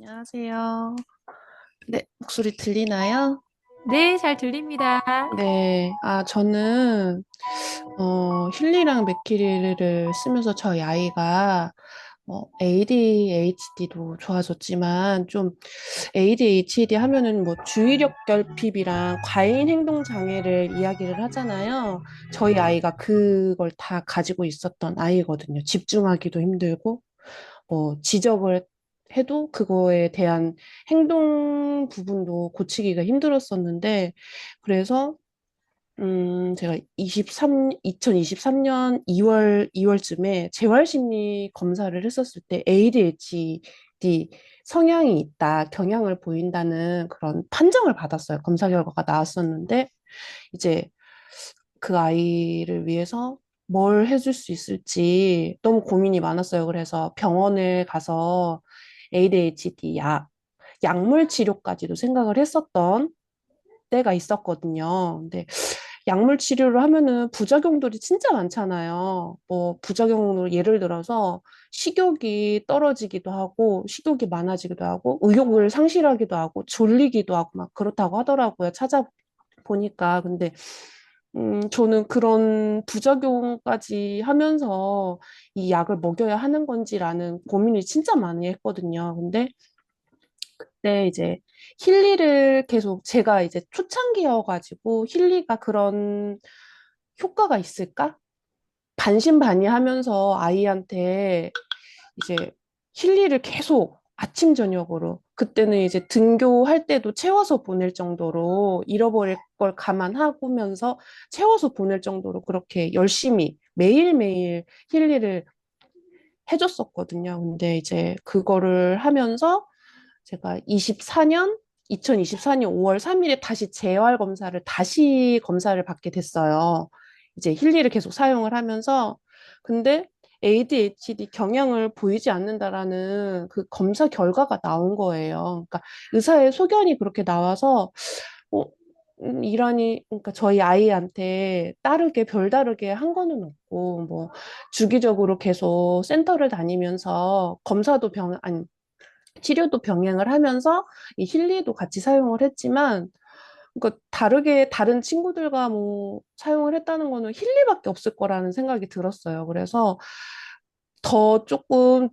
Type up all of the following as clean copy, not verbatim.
안녕하세요. 네, 목소리 들리나요? 네, 잘 들립니다. 네, 저는, 힐리랑 맥키리를 쓰면서 저희 아이가, ADHD도 좋아졌지만, 좀, ADHD 하면은 뭐, 주의력 결핍이랑 과잉 행동 장애를 이야기를 하잖아요. 저희 아이가 그걸 다 가지고 있었던 아이거든요. 집중하기도 힘들고, 지적을 해도 그거에 대한 행동 부분도 고치기가 힘들었었는데, 그래서, 제가 2023년 2월쯤에 재활심리 검사를 했었을 때 ADHD 성향이 있다, 경향을 보인다는 그런 판정을 받았어요. 검사 결과가 나왔었는데, 이제 그 아이를 위해서 뭘 해줄 수 있을지 너무 고민이 많았어요. 그래서 병원을 가서 ADHD 약물 치료까지도 생각을 했었던 때가 있었거든요. 근데 약물 치료를 하면은 부작용들이 진짜 많잖아요. 뭐 부작용으로 예를 들어서 식욕이 떨어지기도 하고 식욕이 많아지기도 하고 의욕을 상실하기도 하고 졸리기도 하고 막 그렇다고 하더라고요. 찾아보니까. 근데 저는 그런 부작용까지 하면서 이 약을 먹여야 하는 건지라는 고민을 진짜 많이 했거든요. 근데 그때 이제 힐리를 계속 제가 이제 초창기여가지고 힐리가 그런 효과가 있을까? 반신반의하면서 아이한테 이제 힐리를 계속 아침 저녁으로 그때는 이제 등교할 때도 채워서 보낼 정도로 잃어버릴 걸 감안하면서 채워서 보낼 정도로 그렇게 열심히 매일매일 힐리를 해줬었거든요. 근데 이제 그거를 하면서 제가 2024년 5월 3일에 다시 재활 검사를 다시 검사를 받게 됐어요. 이제 힐리를 계속 사용을 하면서 근데 ADHD 경향을 보이지 않는다라는 그 검사 결과가 나온 거예요. 그러니까 의사의 소견이 그렇게 나와서 어, 이러니 그러니까 저희 아이한테 따르게 별다르게 한 거는 없고 뭐 주기적으로 계속 센터를 다니면서 검사도 아니 치료도 병행을 하면서 이 힐리도 같이 사용을 했지만, 그러니까 다르게 다른 친구들과 뭐 사용을 했다는 거는 힐리밖에 없을 거라는 생각이 들었어요. 그래서 더 조금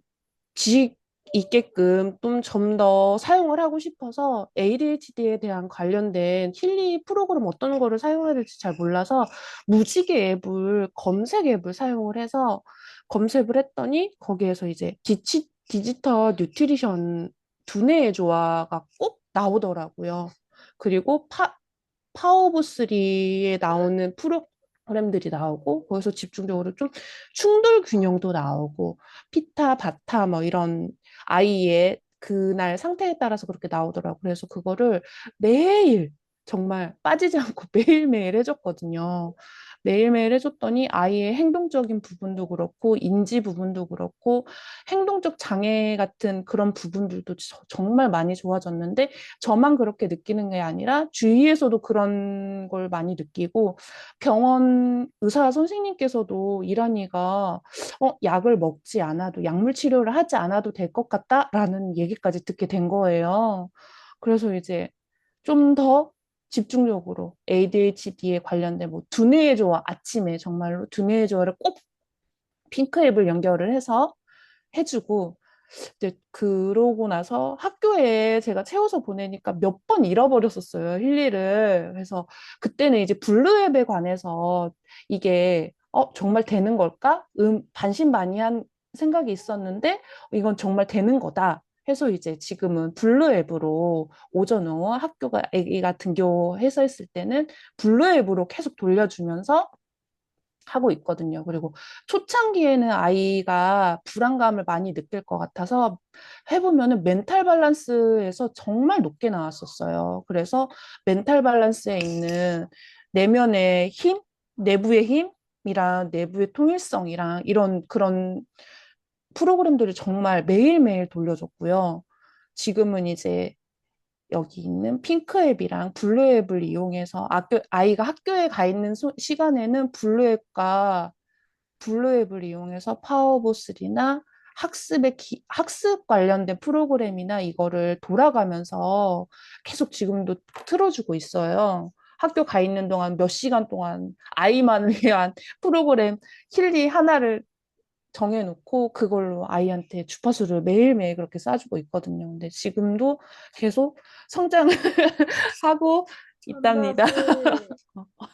지식 있게끔 좀 더 사용을 하고 싶어서 ADHD에 대한 관련된 힐리 프로그램 어떤 거를 사용해야 될지 잘 몰라서 무지개 앱을 검색 앱을 사용을 해서 검색을 했더니 거기에서 이제 디지털 뉴트리션 두뇌의 조화가 꼭 나오더라고요. 그리고 파워 오브 스리에 나오는 프로그램들이 나오고 거기서 집중적으로 좀 충돌 균형도 나오고 피타, 바타 뭐 이런 아이의 그날 상태에 따라서 그렇게 나오더라고요. 그래서 그거를 매일 정말 빠지지 않고 매일매일 해줬거든요. 매일매일 해줬더니 아이의 행동적인 부분도 그렇고 인지 부분도 그렇고 행동적 장애 같은 그런 부분들도 정말 많이 좋아졌는데 저만 그렇게 느끼는 게 아니라 주위에서도 그런 걸 많이 느끼고 병원 의사 선생님께서도 이란이가 약을 먹지 않아도 약물 치료를 하지 않아도 될 것 같다라는 얘기까지 듣게 된 거예요. 그래서 이제 좀 더 집중적으로 ADHD에 관련된 뭐 두뇌의 조화 아침에 정말로 두뇌의 조화를 꼭 핑크 앱을 연결을 해서 해주고 이제 그러고 나서 학교에 제가 채워서 보내니까 몇 번 잃어버렸었어요, 힐리를. 그래서 그때는 이제 블루 앱에 관해서 이게 정말 되는 걸까? 반신반의한 생각이 있었는데 이건 정말 되는 거다. 해서 이제 지금은 블루 앱으로 오전 오후 학교가 아기가 등교해서 했을 때는 블루 앱으로 계속 돌려주면서 하고 있거든요. 그리고 초창기에는 아이가 불안감을 많이 느낄 것 같아서 해보면은 멘탈 밸런스에서 정말 높게 나왔었어요. 그래서 멘탈 밸런스에 있는 내면의 힘, 내부의 힘이랑 내부의 통일성이랑 이런 그런 프로그램들을 정말 매일매일 돌려줬고요. 지금은 이제 여기 있는 핑크 앱이랑 블루 앱을 이용해서 아이가 학교에 가 있는 시간에는 블루 앱을 이용해서 파워보스리나 학습 관련된 프로그램이나 이거를 돌아가면서 계속 지금도 틀어주고 있어요. 학교 가 있는 동안 몇 시간 동안 아이만을 위한 프로그램 힐리 하나를 정해놓고 그걸로 아이한테 주파수를 매일매일 그렇게 쏴주고 있거든요. 근데 지금도 계속 성장을 하고 있답니다. 전자들.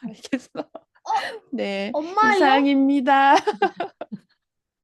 알겠어. 어, 네, 엄마요? 이상입니다.